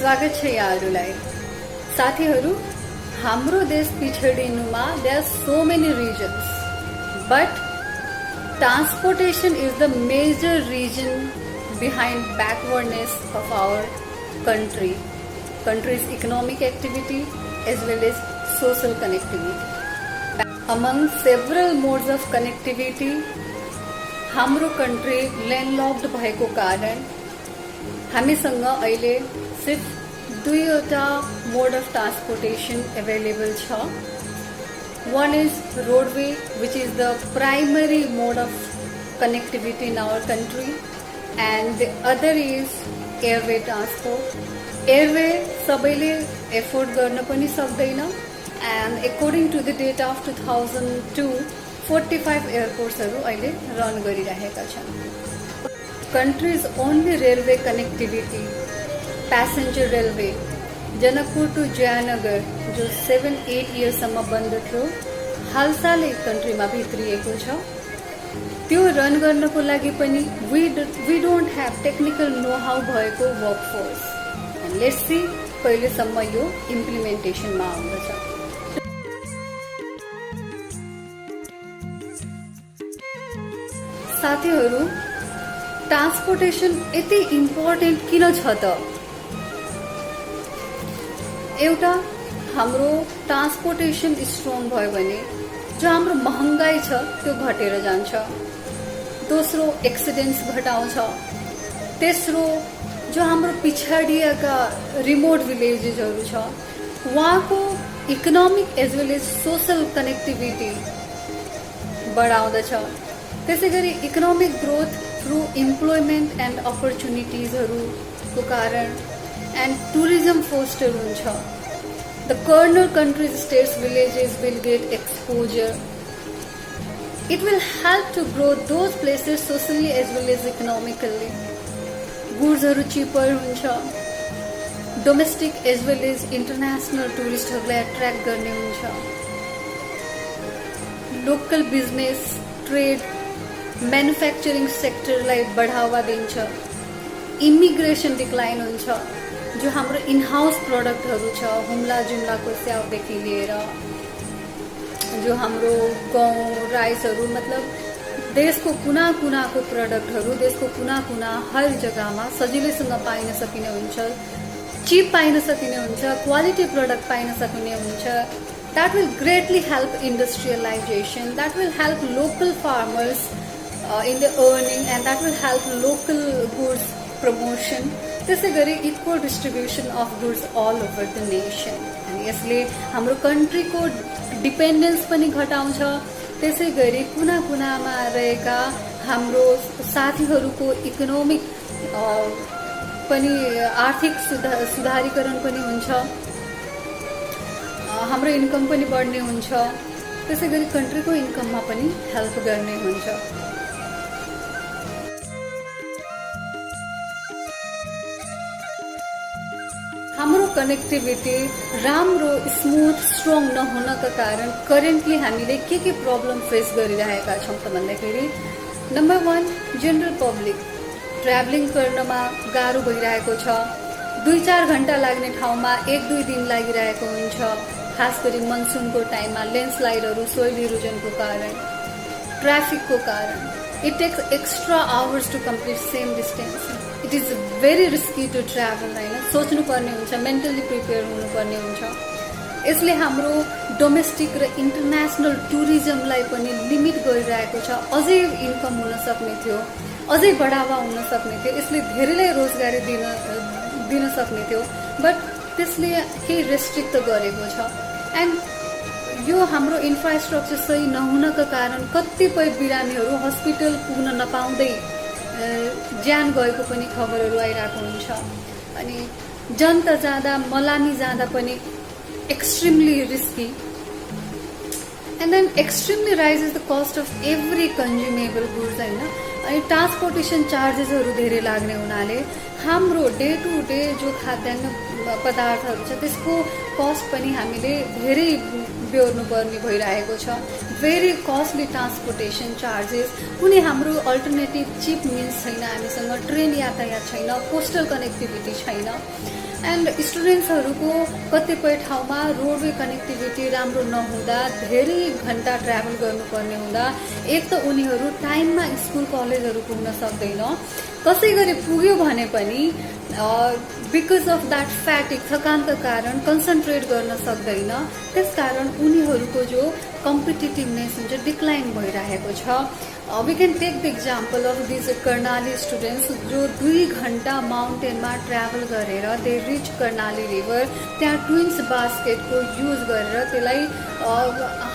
स्वागत छ यहाँहरुलाई। साथीहरु, हाम्रो देश पिछडिनुमा there are so many regions, but transportation is the major reason behind backwardness of our country's economic activity as well as social connectivity. Among several modes of connectivity, हाम्रो country landlocked भएको कारण हामीसँग अहिले सिर्फ दुईवटा मोड अफ ट्रान्सपोर्टेसन अवेलेबल छ। One is roadway, which is the primary mode of connectivity in our country, and the other is airway transport. Airway सबैले afford गर्न पनि सक्दैन, and according to the data of 2002, 45 एयरपोर्ट्सहरु अहिले रन गरिरहेका छन्। Country's only railway connectivity, passenger railway, Janakpur to Jaynagar, जो 7-8 इयर्ससम्म बन्द थियो, हालसालै कन्ट्रीमा भित्रिएको छ। त्यो रन गर्नको लागि पनि we don't have technical know-how भएको workforce. And let's see कहिलेसम्म यो इम्प्लिमेन्टेसनमा आउँदछ। साथीहरु, ट्रान्सपोर्टेसन यति इम्पोर्टेन्ट किन छ त? एउटा, हाम्रो ट्रान्सपोर्टेसन स्ट्रङ भयो भने जो हाम्रो महँगाई छ त्यो घटेर जान्छ। दोस्रो, एक्सिडेन्ट्स घटाउँछ। तेस्रो, जो हाम्रो पिछडिएका रिमोट भिलेजेसहरु छ वहाँको economic as well as social connectivity बढाउँदछ। त्यसैगरी economic growth through employment and अपर्च्युनिटिजहरुको कारण एन्ड टुरिज्म फोस्टर हुन्छ। The corner countries, states, villages will get exposure. It will help to grow those places socially as well as economically. Goodsहरु cheaper हुन्छ। Domestic as well as international touristहरुलाई attract गर्ने हुन्छ। Local business, trade, manufacturing sectorलाई बढावा दिन्छ। Immigration decline हुन्छ। जो हाम्रो in house प्रोडक्टहरु छ, हुम्ला जुम्लाको स्याउदेखि लिएर जो हाम्रो गहुँ राइसहरु, मतलब देशको कुना कुनाको प्रोडक्टहरु देशको कुना कुना हर जग्गामा सजिलैसँग पाइन सकिने हुन्छ, चिप पाइन सकिने हुन्छ, क्वालिटी प्रोडक्ट पाइन सकिने हुन्छ। That will greatly help industrialization, that will help local farmers in the earning, and that will help local goods promotion. त्यसैगरी equal distribution of goods all over the nation. अनि यसले हाम्रो कन्ट्रीको dependence पनि घटाउँछ। त्यसैगरी कुना कुनामा रहेका हाम्रो साथीहरुको इकोनोमिक पनि आर्थिक सुधारीकरण पनि हुन्छ, हाम्रो इन्कम पनि बढ्ने हुन्छ। त्यसैगरी कन्ट्रीको इन्कममा पनि हेल्प गर्ने हुन्छ। हाम्रो कनेक्टिभिटी राम्रो स्मूथ स्ट्रङ नहुनका कारण करेन्टली हामीले के प्रब्लम फेस गरिरहेका छौं त भन्दाखेरि, नम्बर 1, जनरल पब्लिक ट्राभलिङ गर्नमा गाह्रो भइरहेको छ। 2-4 घण्टा लाग्ने ठाउँमा 1-2 दिन लागिरहेको हुन्छ, खास गरी मनसुनको टाइममा ल्यान्डस्लाइडहरु, सोइल इरोजनको कारण, ट्राफिकको कारण। It takes extra hours to complete same distance. It is very risky to travel, हैन? सोच्नु पर्ने हुन्छ, मेन्टली प्रिपेयर हुनु पर्ने हुन्छ। यसले हाम्रो डोमेस्टिक र इन्टरनेशनल टुरिज्मलाई पनि लिमिट गरिरहेको छ। अझै इन्कम हुन सक्ने थियो, अझै बढावा हुन सक्ने थियो, यसले धेरैलाई रोजगारी दिन सक्ने थियो, बट त्यसले केही रेस्ट्रिक्ट त गरेको छ। एन्ड यो हाम्रो इन्फ्रास्ट्रक्चर सही नहुनका कारण कतिपय बिरामीहरु हस्पिटल पुग्न नपाउँदै ज्यान गएको पनि खबरहरु आइरहेको हुन्छ। अनि जनता जाँदा, मलामी जाँदा पनि extremely risky. And then extremely raises the cost of every consumable goods, हैन? अनि ट्रान्सपोर्टेसन चार्जेसहरु धेरै लाग्ने हुनाले हाम्रो डे टु डे जो खाद्यान्न पदार्थहरु छ त्यसको कस्ट पनि हामीले धेरै बेहोर्नु पर्ने भइरहेको छ। भेरी कस्टली ट्रान्सपोर्टेसन चार्जेस, कुनै हाम्रो अल्टरनेटिभ चिप मिन्स छैन हामीसँग, ट्रेन यातायात छैन, कोस्टल कनेक्टिभिटी छैन। एन्ड स्टुडेन्ट्सहरूको कतिपय ठाउँमा रोडवे कनेक्टिभिटी राम्रो नहुँदा धेरै घण्टा ट्राभल गर्नुपर्ने हुँदा एक त उनीहरू टाइममा स्कुल कलेजहरू पुग्न सक्दैन, कसै गरी पुग्यो भने पनि बिकज अफ द्याट फ्याटिक थकानका कारण कन्सन्ट्रेट गर्न सक्दैन। त्यसकारण उनीहरूको जो कम्पिटिटिभनेस हुन्छ डिक्लाइन भइरहेको छ। We can take the example of this Karnali students जो 2 घण्टा माउन्टेनमा ट्राभल गरेर दे रिच कर्णाली रिभर, त्यहाँ ट्विन्स बास्केटको युज गरेर त्यसलाई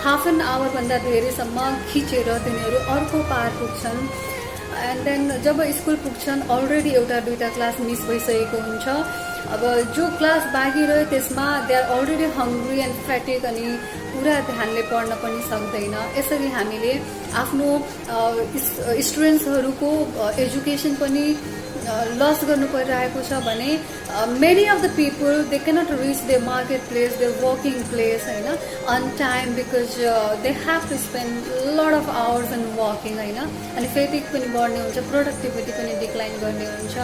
हाफ एन आवरभन्दा धेरैसम्म खिचेर तिनीहरू अर्को पार पुग्छन्। एन्ड देन जब स्कुल पुग्छन् अलरेडी एउटा 2टा क्लास मिस भइसकेको हुन्छ। अब जो क्लास बाँकी रह्यो त्यसमा they are already hungry and fatigue, अनि पुरा ध्यानले पढ्न पनि सक्दैन। यसरी हामीले आफ्नो स्टुडेन्ट्सहरूको एजुकेसन पनि लस गर्नु परिरहेको छ भने many of the people they cannot reach the market place, the working place होइन on time because they have to spend lot of hours in working होइन। अनि फेटिक पनि बढ्ने हुन्छ, प्रोडक्टिभिटी पनि डिक्लाइन गर्ने हुन्छ।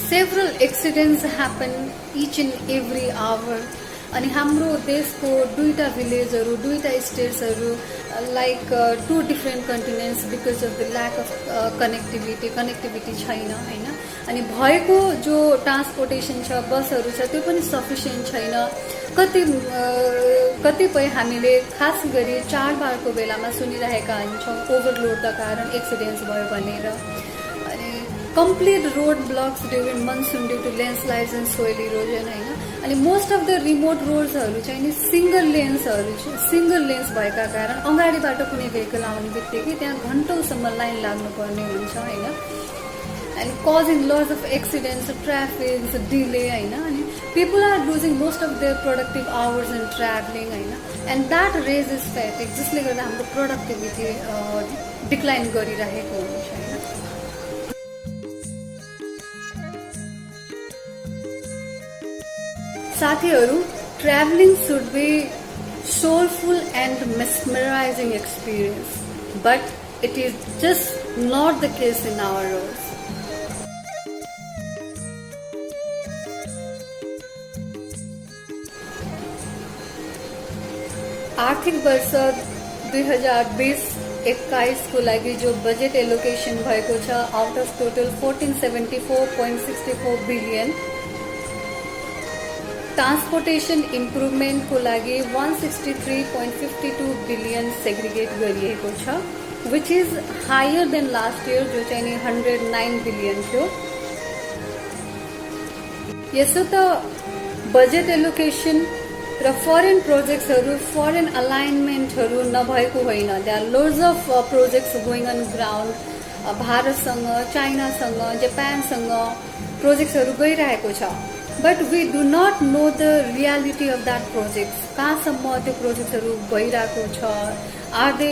Several accidents happen each and every hour. अनि हाम्रो देशको 2टा भिलेजहरू 2टा स्टेट्सहरू like 2 different continents because of the lack of connectivity छैन होइन। अनि भएको जो ट्रान्सपोर्टेसन छ बसहरू छ त्यो पनि सफिसियन्ट छैन। कतिपय हामीले खास गरी चाडबाडको बेलामा सुनिरहेका हुन्छौँ ओभरलोडका कारण एक्सिडेन्ट्स भयो भनेर। Complete road blocks during monsoon due to landslides and soil erosion होइन। अनि मोस्ट अफ द रिमोट रोड्सहरू चाहिँ नि सिंगल लेन्स भएका कारण अगाडिबाट कुनै भेहिकल आउने बित्तिकै त्यहाँ घन्टौँसम्म लाइन लाग्नुपर्ने हुन्छ होइन। And causing lots of accidents, traffic delay होइन। अनि people are losing most of their productive hours in travelling होइन। एन्ड द्याट रेजेस फ्याटिक, जसले गर्दा हाम्रो प्रोडक्टिभिटी डिक्लाइन गरिरहेको हुन्छ होइन। साथीहरू, traveling should be soulful and mesmerizing experience, but it is just not the case in our roads. आर्थिक वर्ष 2020-21 को लागि जो बजेट एलोकेशन भएको छ out of total 1474.64 billion, transportation improvement को लागि 163.52 बिलियन सेग्रिगेट गरिएको छ, which is higher than last year जो चाहिँ 109 बिलियन थियो। यसो त बजेट एलोकेशन र फरेन प्रोजेक्ट्सहरू फरेन अलाइनमेन्टहरू नभएको होइन। They are loads of projects going on ground. भारतसँग, चाइनासँग, जापानसँग प्रोजेक्ट्सहरू गइरहेको छ। But we do not know the reality of that projects, कहाँसम्म त्यो प्रोजेक्ट्सहरू भइरहेको छ, are they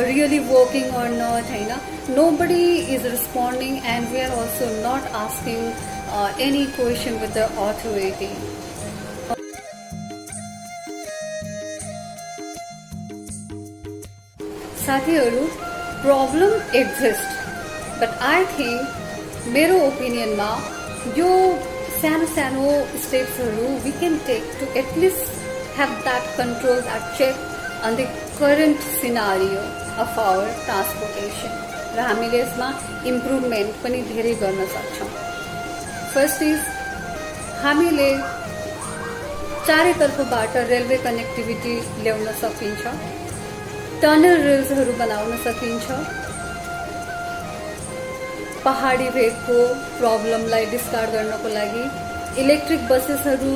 really working or not होइन। Nobody is responding and we are also not asking any question with the authority. साथीहरू, problem exist, but I think मेरो ओपिनियनमा यो सानो सानो स्टेप्सहरू we can take to at least have that control, that check on the current scenario of our transportation र हामीले यसमा इम्प्रुभमेन्ट पनि धेरै गर्न सक्छौँ। फर्स्ट इज हामीले चारैतर्फबाट रेलवे कनेक्टिभिटी ल्याउन सकिन्छ, टनल रेल्सहरू बनाउन सकिन्छ, पहाडी भेगको प्रब्लमलाई डिस्कार्ड गर्नको लागि इलेक्ट्रिक बसेसहरू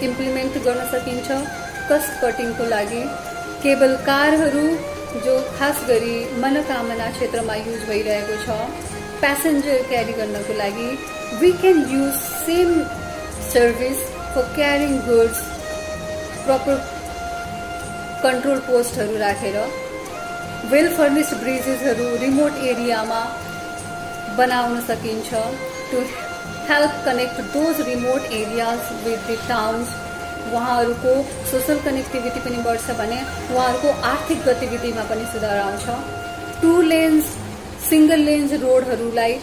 इम्प्लिमेन्ट गर्न सकिन्छ, कस्ट कटिङको लागि केबल कारहरू जो खास गरी मनोकामना क्षेत्रमा युज भइरहेको छ, प्यासेन्जर क्यारी गर्नको लागि we can use same service for carrying goods, proper control पोस्टहरू राखेर वेल फर्निस्ड ब्रिजेसहरू रिमोट एरियामा बनाउन सकिन्छ to help connect those remote areas with the towns. उहाँहरूको सोसल कनेक्टिभिटी पनि बढ्छ भने उहाँहरूको आर्थिक गतिविधिमा पनि सुधार आउँछ। 2 लेन्स सिंगल लेन्स रोडहरूलाई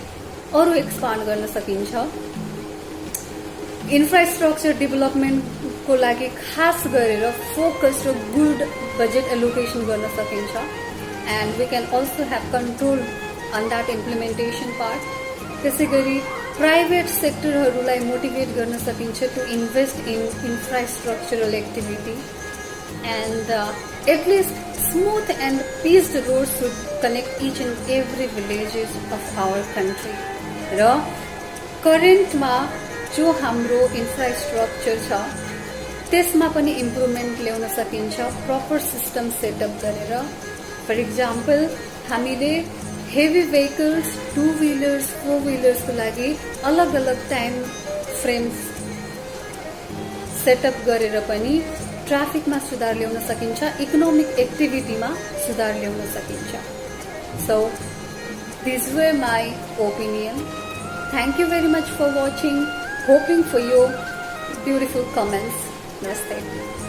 अरू एक्सपान्ड गर्न सकिन्छ। इन्फ्रास्ट्रक्चर डेभलपमेन्टको लागि खास गरेर फोकस र गुड बजेट एलोकेसन गर्न सकिन्छ and we can also have control on that implementation part. त्यसै गरी प्राइभेट सेक्टरहरूलाई मोटिभेट गर्न सकिन्छ to invest in infrastructural activity and at least smooth and paved roads should connect each and every villages of our country. र करेन्टमा जो हाम्रो infrastructure छ त्यसमा पनि इम्प्रुभमेन्ट ल्याउन सकिन्छ प्रपर सिस्टम सेटअप गरेर। फर इक्जाम्पल हामीले हेभी भेहिकल्स, 2 व्हीलर्स, 4 व्हीलर्सको लागि अलग अलग टाइम फ्रेम्स सेटअप गरेर पनि ट्राफिकमा सुधार ल्याउन सकिन्छ, इकोनोमिक एक्टिभिटीमा सुधार ल्याउन सकिन्छ। So this were my opinion. Thank you very much for watching. Hoping for your beautiful comments. Namaste.